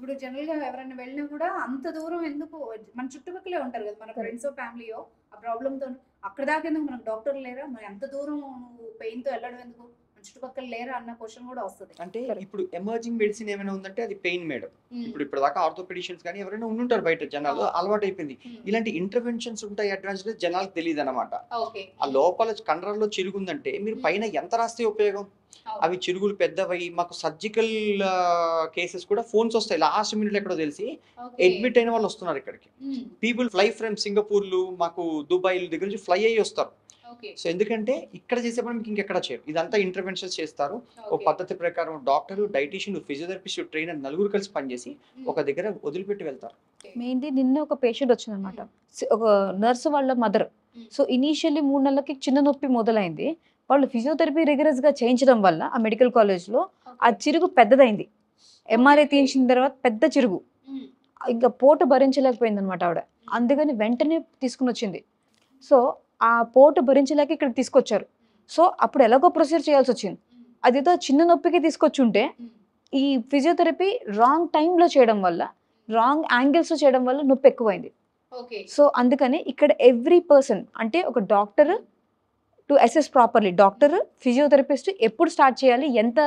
ఇప్పుడు జనరల్ గా ఎవరైనా వెళ్ళినా కూడా అంత దూరం ఎందుకు, మన చుట్టుపక్కలే ఉంటారు కదా మన ఫ్రెండ్స్ ఫ్యామిలీయో, ఆ ప్రాబ్లమ్ తో అక్కడ దాకా ఎందుకు, మనకు డాక్టర్ లేరా, మరి అంత దూరం పెయిన్ తో వెళ్ళడం ఎందుకు, మన చుట్టుపక్కల లేరా అన్న క్వశ్చన్ కూడా వస్తుంది. అంటే ఇప్పుడు ఎమర్జింగ్ మెడిసిన్ ఏమైనా ఉందంటే అది పెయిన్ మేడం. ఇప్పుడు దాకా ఆర్థోపెడిషియన్స్ కానీ ఎవరైనా ఉండుంటారు బయట జనాలు, అలవాటు అయిపోయింది. ఇలాంటి ఇంటర్వెన్షన్స్ ఉంటాయి అడ్వాన్స్ జనాలకు తెలియదు అనమాట. ఆ లోపల కండరాల్లో చిరుగుందంటే మీరు పైన ఎంత రాస్తే ఉపయోగం, అవి చిరుగులు పెద్దవై మాకు సర్జికల్ కేసెస్ కూడా ఫోన్స్ వస్తాయి లాస్ట్ మినిట్ ఎక్కడో తెలిసి అడ్మిట్ అయిన వాళ్ళు వస్తున్నారు ఇక్కడికి. పీపుల్ ఫ్లై ఫ్రమ్ సింగపూర్లు మాకు దుబాయ్ దగ్గర నుంచి ఫ్లై అయ్యి వస్తారు. సో ఎందుకంటే ఇక్కడ చేసే పని మీకు ఇంకెక్కడ చేయరు, ఇదంతా ఇంటర్వెన్షన్స్ చేస్తారు. ఒక పద్ధతి ప్రకారం డాక్టర్, డైటీషియన్, ఫిజియోథెరపిస్ట్, ట్రైనర్ నలుగురు కలిసి పనిచేసి ఒక దగ్గర వదిలిపెట్టి వెళ్తారు. మెయిన్లీ నిన్న ఒక పేషెంట్ వచ్చింది అనమాట, ఒక నర్సు వాళ్ళ మదర్. సో ఇనీషియల్లీ 3 నెలలకి చిన్న నొప్పి మొదలైంది. వాళ్ళు ఫిజియోథెరపీ రిగరస్ గా చేయించడం వల్ల ఆ మెడికల్ కాలేజ్ లో ఆ చిరుగు పెద్దదైంది. ఎంఆర్ఐ తీయించిన తర్వాత పెద్ద చిరుగు, ఇంకా పోటు భరించలేకపోయింది అనమాట ఆవిడ. అందుకని వెంటనే తీసుకుని వచ్చింది. సో ఆ పోటు భరించలేక ఇక్కడికి తీసుకొచ్చారు. సో అప్పుడు ఎలాగో ప్రొసీజర్ చేయాల్సి వచ్చింది. అదేదో చిన్న నొప్పికి తీసుకొచ్చుంటే ఈ ఫిజియోథెరపీ రాంగ్ టైంలో చేయడం వల్ల, రాంగ్ యాంగిల్స్ చేయడం వల్ల నొప్పి ఎక్కువైంది. సో అందుకని ఇక్కడ ఎవ్రీ పర్సన్ అంటే ఒక doctor to assess properly, doctor, physiotherapist ఎప్పుడు స్టార్ట్ చేయాలి, ఎంత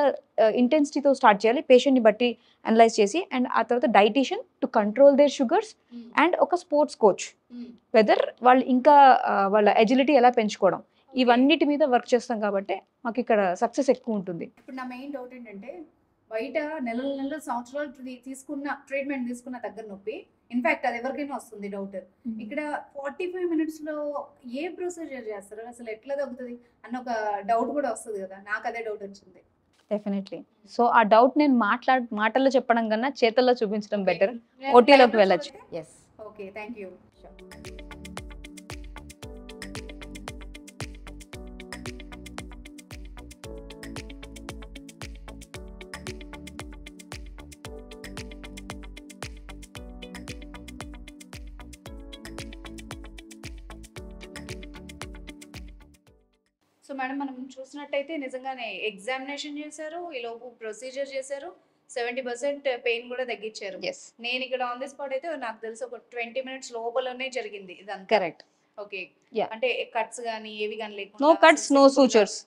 ఇంటెన్సిటీతో స్టార్ట్ చేయాలి పేషెంట్ని బట్టి అనలైజ్ చేసి, అండ్ ఆ తర్వాత dietitian to control their sugars, and ఒక స్పోర్ట్స్ కోచ్ వెదర్ వాళ్ళు ఇంకా వాళ్ళ ఎజిలిటీ ఎలా పెంచుకోవడం, ఇవన్నిటి మీద వర్క్ చేస్తాం కాబట్టి మాకు ఇక్కడ సక్సెస్ ఎక్కువ ఉంటుంది. ఇప్పుడు నా మెయిన్ డౌట్ ఏంటంటే, బయట నెలల సంవత్సరాలు ట్రీట్మెంట్ తీసుకున్న దగ్గర నొప్పి, ఇన్ఫాక్ట్ అది ఎవరికైనా వస్తుంది డౌట్. ఇక్కడ 45 minutes లో ఏ ప్రొసీజర్ చేస్తారు, అసలు ఎట్లా తగ్గుతుంది అన్న ఒక డౌట్ కూడా వస్తుంది కదా, నాకు అదే డౌట్ వచ్చింది. డెఫినెట్లీ. సో ఆ డౌట్ నేను మాటల్లో చెప్పడం కన్నా చేతల్లో చూపించడం బెటర్. ఓటీలోకి వెళ్ళచ్చు. Yes. Okay, thank you. So madam, మనం చూసినట్టయితే నిజంగానే ఎగ్జామినేషన్ చేశారు, ఈ లోపు ప్రొసీజర్ చేశారు, 70% పెయిన్ కూడా తగ్గించారు. నేను ఇక్కడ ఆన్ ది స్పాట్ అయితే నాకు తెలిసి ఒక 20 minutes లోపలనే జరిగింది ఇదంతా. కరెక్ట్. ఓకే, అంటే కట్స్ గానీ ఏవి గానీ లేకుండా, no cuts, no sutures.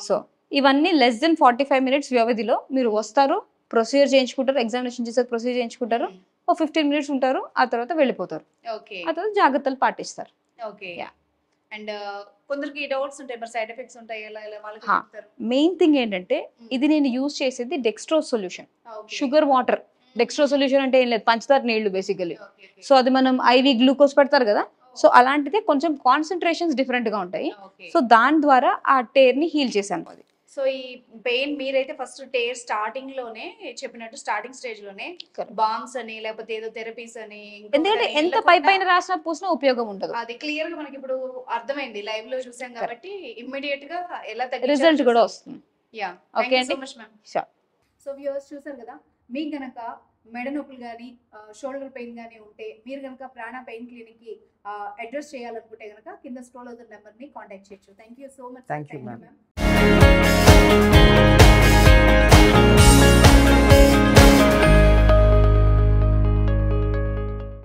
So ఇవన్నీ less than 45 minutes వ్యవధిలో మీరు వస్తారు, ప్రొసీజర్ చేయించుకుంటారు, ఎగ్జామినేషన్ చేసే ప్రొసీజర్ చేయించుకుంటారు, ఒక 15 minutes ఉంటారు, ఆ తర్వాత వెళ్ళిపోతారు. ఓకే, ఆ తర్వాత జాగ్రత్తలు పాటిస్తారు. ఓకే. అండ్ కొందరికి డౌట్స్ ఉంటాయి, మరి సైడ్ ఎఫెక్ట్స్ ఉంటాయి, ఎలా వాళ్ళకి చెప్తారు? మెయిన్ థింగ్ ఏంటంటే, ఇది నేను యూజ్ చేసేది dextrose solution, sugar water. Dextrose solution అంటే ఏం లేదు, పంచదార నీళ్లు బేసికలీ. సో అది మనం ఐవి గ్లూకోజ్ పెడతారు కదా, సో అలాంటిదే కొంచెం కాన్సన్ట్రేషన్స్ డిఫరెంట్ గా ఉంటాయి. సో దాని ద్వారా ఆ టేర్ ని హీల్ చేశాను. అది సో ఈ పెయిన్ మీరైతే ఫస్ట్ టేర్ స్టార్టింగ్ లోనే చెప్పినట్టు, స్టార్టింగ్ స్టేజ్ లోనే బాంబ్స్ అని లేకపోతే ఏదో థెరపీస్ అని, ఎందుకంటే ఎంత పైన రాసినా పూసినా ఉపయోగం ఉండదు. అది క్లియర్ గా మనకి ఇప్పుడు అర్థమైంది, లైవ్ లో చూసాం కాబట్టి ఇమ్మీడియట్ గా ఎలా రిజల్ట్ కూడా వస్తుంది. Yeah, thank you so much ma'am. So viewers చూసారు కదా, మీకు గనక మెడ నొప్పులు కానీ షోల్డర్ పెయిన్ కానీ ఉంటే, మీరు కనుక ప్రాణ పెయిన్ క్లినిక్ కి అడ్రస్ చేయాలనుకుంటే కనుక కింద స్క్రోల్ అవుతున్న నెంబర్ ని కాంటాక్ట్ చేయొచ్చు. Thank you so much. Thank you ma'am.